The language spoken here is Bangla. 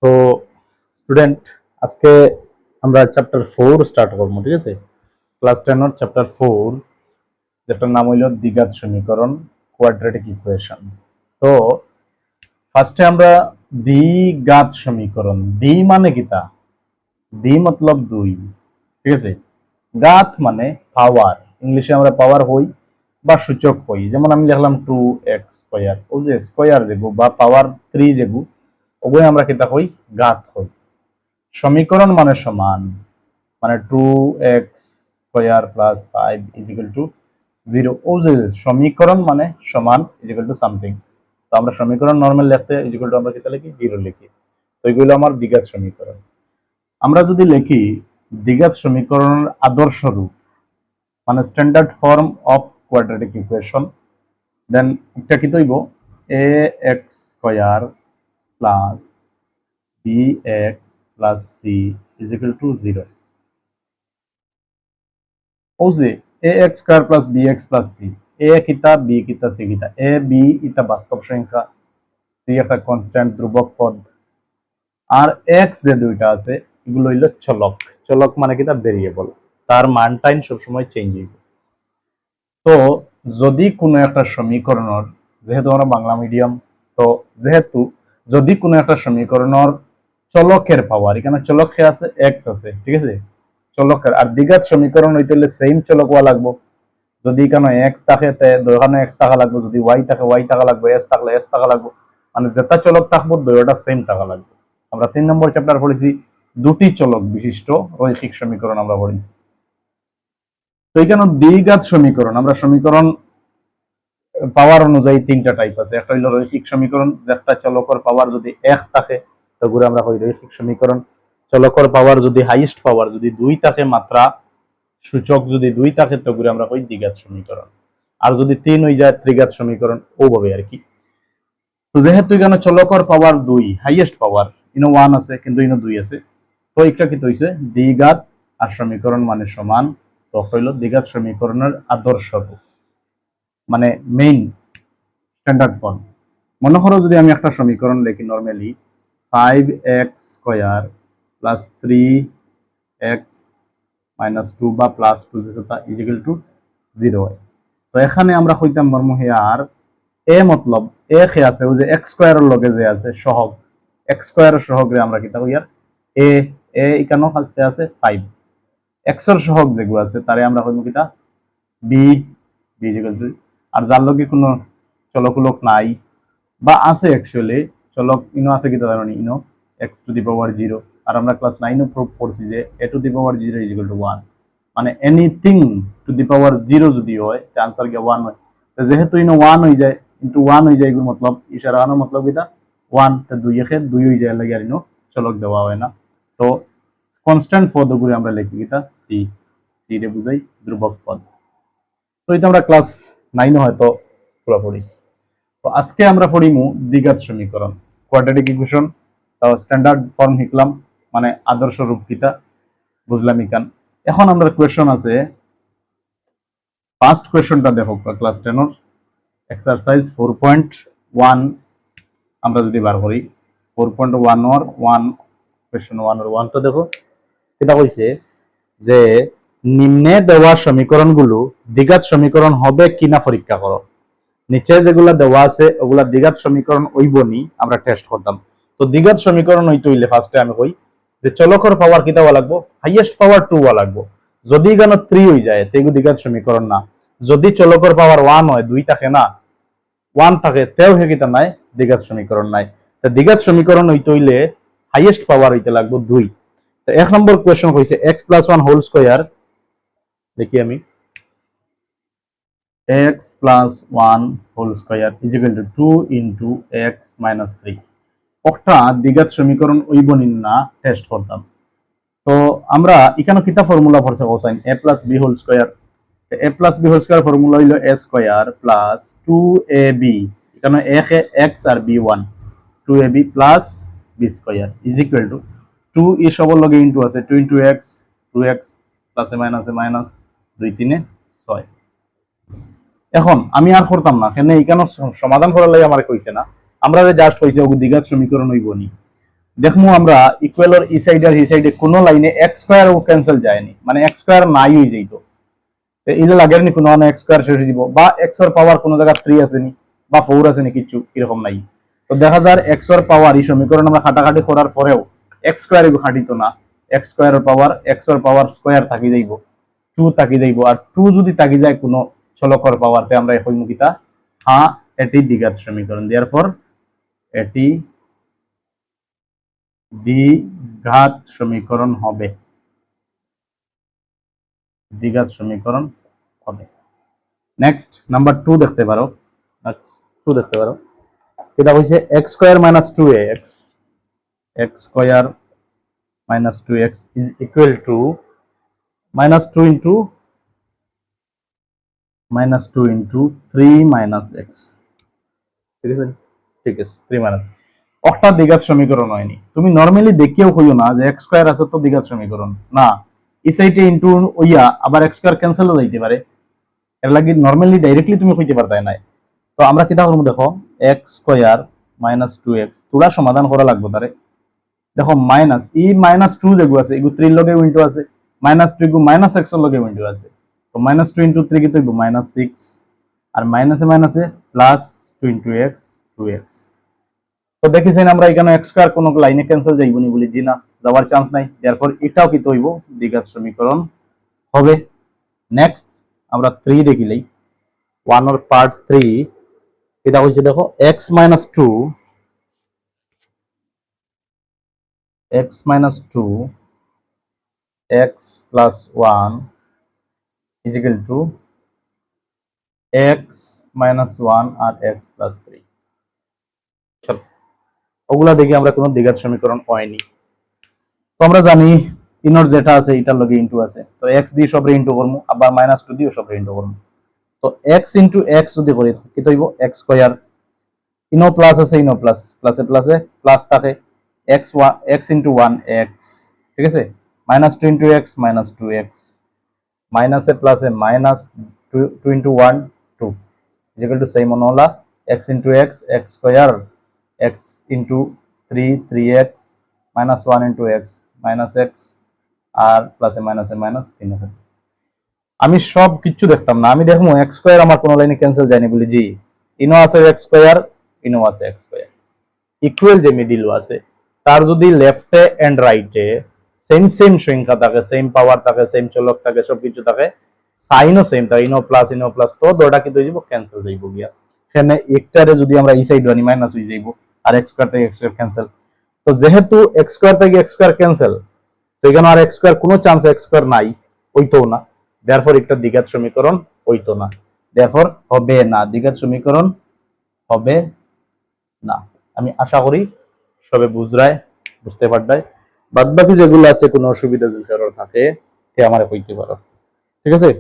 তো স্টুডেন্ট, আজকে আমরা চ্যাপ্টার 4 স্টার্ট করবো। ঠিক আছে, ক্লাস 10 এর চ্যাপ্টার 4, যেটার নাম হইল দ্বিঘাত সমীকরণ, কোয়াড্রেটিক ইকুয়েশন। তো ফার্স্টে আমরা দ্বিঘাত সমীকরণ, দ্বি মানে কিতা, দ্বি মতলব দুই। ঠিক আছে, ঘাত মানে পাওয়ার, ইংলিশে আমরা পাওয়ার হই বা সূচক হই। যেমন আমি লিখলাম 2x², ও যে স্কয়ার যেগু বা পাওয়ার 3 যেগু, ওগুলো আমরা কিতা হই, ঘাত হই। সমীকরণ মানে সমান, মানে 2x² প্লাস 5 ইজিক্যাল টু 0। ও যে সমীকরণ মানে সমান ইজিক্যাল টু সামথিং। তো আমরা সমীকরণ নর্মাল লিখতে ইজিক্যাল টু আমরা কিতা লিখি, 0 লিখি। তো এগুলো আমার দ্বিঘাত সমীকরণ। আমরা যদি লিখি দ্বিঘাত সমীকরণের আদর্শ রূপ, মানে standard form of quadratic equation, then এটা কি তৈব, ax² plus bx plus c is equal to 0। ও যে ax² plus bx plus c, a কিতা, b কিতা, c কিতা। a b এটা বাস্তব সংখ্যা, c একটা কনস্ট্যান্ট ধ্রুবক পদ, আর x যে দুইটা আছে এগুলো হইল চলক। চলক মানে কিতা, ভেরিয়েবল, তার মানটাইন সবসময় চেঞ্জ হইবে। তো যদি কোনো একটা সমীকরণের, যেহেতু আমরা বাংলা মিডিয়াম, তো যেহেতু যদি কোনো একটা সমীকরণের চলকের পাওয়ার, এখানে চলক আছে x আছে, ঠিক আছে, চলকের, আর দ্বিঘাত সমীকরণ হইতে হলে সেম চলক হওয়া লাগবো। যদি এখানে এক্স থাকে ওখানে এক্স টাকা লাগবে, যদি ওয়াই থাকে ওয়াই টাকা লাগবে, এস থাকলে এস টাকা লাগবে, মানে যেটা চলক থাকবো দুইটা সেম টাকা লাগবে। আমরা 3 নম্বর চ্যাপ্টার পড়েছি দুটি চলক বিশিষ্ট রৈখিক সমীকরণ আমরা পড়েছি। তো এখানে দ্বিঘাত সমীকরণ, আমরা সমীকরণ পাওয়ার অনুযায়ী তিনটা টাইপ আছে। একটা হইল রৈখিক সমীকরণ, যে একটা চলকের পাওয়ার যদি 1 থাকে তো গুলো আমরা কই রৈখিক সমীকরণ। চলকের পাওয়ার যদি হাইয়েস্ট পাওয়ার যদি 2 থাকে, মাত্রা সূচক যদি 2 থাকে তো গুলো আমরা কই দ্বিঘাত সমীকরণ। আর যদি 3 হয়ে যায় ত্রিঘাত সমীকরণ, ওভাবে আর কি। তো যেহেতু এখানে চলকের পাওয়ার 2, হাইয়েস্ট পাওয়ার, ইনো 1 আছে কিন্তু ইনো 2 আছে, তো এটা কি হইছে দ্বিঘাত, আর সমীকরণ মানে সমান। তো হইল দ্বিঘাত সমীকরণের আদর্শ রূপ, মানে মেইন স্ট্যান্ডার্ড ফর্ম। মনে করো যদি আমি একটা সমীকরণ লিখি normally 5x² plus 3x minus 2 বা প্লাস 2 যেটা ইজিক্যাল টু 0 হয়। তো এখানে আমরা হইতাম মর্মহিয়ার এ মতলব এ খে আছে, ওই যে x² এর লগে যে আছে সহগ, x² এর সহগরে আমরা কিতা কইয়ার এ, এ এখানে হালতে আছে 5, x এর সহগ যেগুলো আছে তারে আমরা কইব কিতা বি, বি ইকুয়াল টু, আর যার লগে কোনো চলক নাই বা আছে অ্যাকচুয়ালি চলক ইনো আছে কিতা জানি ইনো x⁻0, আর আমরা ক্লাস 9 এ প্রুভ করছি যে a⁻0 ইকুয়াল টু 1, মানে এনিথিং টু দি পাওয়ার 0 যদি হয় তে आंसर কি 1 হয়। তো যেহেতু ইনো 1 হই যায় ইনটু 1 হই যায়, এর মতলব ইশারা আনো মতলব কিতা 1, তো 2 এ 2 হই যায় লাগে, আর ইনো চলক দেওয়া হয় না। তো কনস্ট্যান্ট পদ গুলো আমরা লিখি কিতা সি, সি রে বুঝাই ধ্রুবক পদ। তো এটা আমরা ক্লাস 9 এ হয়তো পুরো পড়িছি। তো আজকে আমরা পড়িমু দ্বিঘাত সমীকরণ, কোয়াড্রেটিক ইকুয়েশন। তাও স্ট্যান্ডার্ড ফর্ম শিখলাম, মানে আদর্শ রূপ কিতা বুঝলাম ইকান। এখন আমরা কোয়েশ্চন আছে, ফার্স্ট কোয়েশ্চনটা দেখো ক্লাস 10 এর এক্সারসাইজ 4.1 আমরা যদি বার করি 4.1 এর 1 কোয়েশ্চন 1 এর 1 টা দেখো। এটা কইছে যে নিম্নে দেওয়া সমীকরণগুলো দ্বিঘাত সমীকরণ হবে কিনা পরীক্ষা করো। নিচে যেগুলা দেওয়া আছে ওগুলা দ্বিঘাত সমীকরণ হইবনি, আমরা টেস্ট করতাম। তো দ্বিঘাত সমীকরণ হইতে হইলে ফার্স্টে আমি কই যে চলকের পাওয়ার কিটা হওয়া লাগবো, হাইয়েস্ট পাওয়ার 2 হওয়া লাগবো। যদি এখানে 3 হয়ে যায় তো এগুলো দ্বিঘাত সমীকরণ না। যদি চলকের পাওয়ার 1 হয়, 2 থাকে না, 1 থাকে, তেও হে কিটা নাই, দ্বিঘাত সমীকরণ নাই। তো দ্বিঘাত সমীকরণ হইতে হইলে হাইয়েস্ট পাওয়ার হইতে লাগবো 2। তো এক নম্বর কোয়েশ্চন কইছে x+1 হোল স্কয়ার, দেখি আমি x plus 1 whole square is equal to 2 into x minus 3. একটা দ্বিঘাত সমীকরণ হইবনি না টেস্ট করতাম। তো আমরা এখানে কিতা ফর্মুলা পড়ছে cosine a plus b whole square, a plus b whole square formula হইলো a square plus 2ab, এখানে a K x R b 1, 2ab plus b square is equal to 2 ই সবর লগে ইনটু আছে 2 into x, 2x plus a minus 2 3 6। এখন আমি আর করতাম না, কেন এইখানে সমাধান করার লাগে আমার কইছে না, আমরা জাস্ট কইছে ও দ্বিঘাত সমীকরণ হইব নি। দেখমু আমরা ইকুয়ালর ই সাইড আর ই সাইডে কোনো লাইনে এক্স স্কয়ার ও ক্যান্সেল যায়নি, মানে এক্স স্কয়ার নাই হয়ে যাইতো। এটা লাগের নি কোনো এক্স স্কয়ার শেষ হয়ে দিব, বা এক্স এর পাওয়ার কোনো জায়গা 3 আছে নি বা 4 আছে নি, কিছু এরকম নাই। তো দেখা যায় এক্স এর পাওয়ার এই সমীকরণ আমরা খাটাখাটি করার পরেও এক্স স্কয়ার এগো খাটিত না, এক্স স্কয়ার এর পাওয়ার এক্স এর পাওয়ার স্কয়ার থাকি যাইব, 2 থাকি যাইব। আর 2 যদি থাকি যায় কোনো চলকর পাওয়ারতে আমরা এই মুখিতা হ্যাঁ এটি দ্বিঘাত সমীকরণ। দেয়ারফর এটি দ্বিঘাত সমীকরণ হবে, দ্বিঘাত সমীকরণ হবে। নেক্সট নাম্বার 2 দেখতে পারো, 2 দেখতে পারো। এটা হইছে x square minus 2x, x square minus 2x is equal to minus 2 into 3 minus x, ঠিক আছে? ঠিক আছে, 3 minus একটা দ্বিঘাত সমীকরণ হয়নি। তুমি নরমালি দেখিও হইও না যে x স্কয়ার আছে তো দ্বিঘাত সমীকরণ না, এই সাইডে ইনটু ওইয়া আবার x স্কয়ার ক্যান্সেল হয়ে যাইতে পারে, এর লাগি নরমালি ডাইরেক্টলি তুমি কইতে পারতাই না। তো আমরা কিটা করব দেখো, x স্কয়ার মাইনাস 2x তোরা সমাধান করা লাগবে তারে। দেখো মাইনাস ই মাইনাস 2 যেগু আছে এগু 3 লগে উইন্ডো আছে, মাইনাস 2 এগু মাইনাস x এর লগে উইন্ডো আছে। তো মাইনাস 2 ইনটু 3 কি তো মাইনাস 6, আর মাইনাসে মাইনাসে প্লাস 2 ইনটু x 2x। তো দেখিছেন আমরা এখানে x স্কয়ার কোন লাইনে ক্যান্সেল যাইব নি বলি, জি না, যাওয়ার চান্স নাই। देयरफॉर এটাও কি হইব দ্বিঘাত সমীকরণ হবে। নেক্সট আমরা 3 দেখিলেই 1 এর পার্ট 3, এটা হইছে দেখো x minus 2 x plus 1 is equal to x minus 1 R x plus 3। চলো ওগুলা দেখি আমরা কোনো দ্বিঘাত সমীকরণ হয়নি। তো আমরা জানি ইনর যেটা আছে এটার লগে ইনটু আছে, তো x দিয়ে সবরে ইনটু করব, আবার মাইনাস 2 দিয়ে সবরে ইনটু করব। তো x ইনটু x যদি করি কি হইব x স্কয়ার, ইনো প্লাস আছে ইনো প্লাস, প্লাসে প্লাসে প্লাস থাকে, x ইনটু 1 x, ঠিক আছে? Minus 2 into x minus 2x, মাইনাসে প্লাসে minus 2 into 1 2 is equal to same হলা x into x x square, x into 3 3x minus 1 into x minus x, আর প্লাসে মাইনাসে মাইনাস 3 হবে। আমি সব কিছু দেখতাম না, আমি দেখবো x স্কয়ার আমার কোন লাইনে ক্যান্সেল যায়নি বলি, জি ইনো আছে x স্কয়ার, ইনো আছে x স্কয়ার, ইকুয়াল যে মিডিল আছে তার যদি লেফটে এন্ড রাইটে সেম সেম সংখ্যা থাকে, সেম পাওয়ার থাকে, সেম চলক থাকে, সবকিছু থাকে, সাইনও সেম থাকে, ইনো প্লাস, তো দুটো কিন্তু হইব ক্যান্সেল যাইব গিয়া। এখানে একটারে যদি আমরা এই সাইড আনি মাইনাস হয়ে যাইব, আর x স্কয়ার থেকে x স্কয়ার ক্যান্সেল। তো যেহেতু x স্কয়ার থেকে x স্কয়ার ক্যান্সেল, তো এখানে আর x স্কয়ার কোনো চান্স x স্কয়ার নাই, হইতো না। দেয়ারফর একটা দ্বিঘাত সমীকরণ হইতো না, দেয়ারফর হবে না, দ্বিঘাত সমীকরণ হবে না। আমি আশা করি সবে বুঝতে পারদায়। বাদ বাকি যেগুলো আছে কোনো অসুবিধা যদি কারোর থাকে তে আমারে কইতে পারো, ঠিক আছে?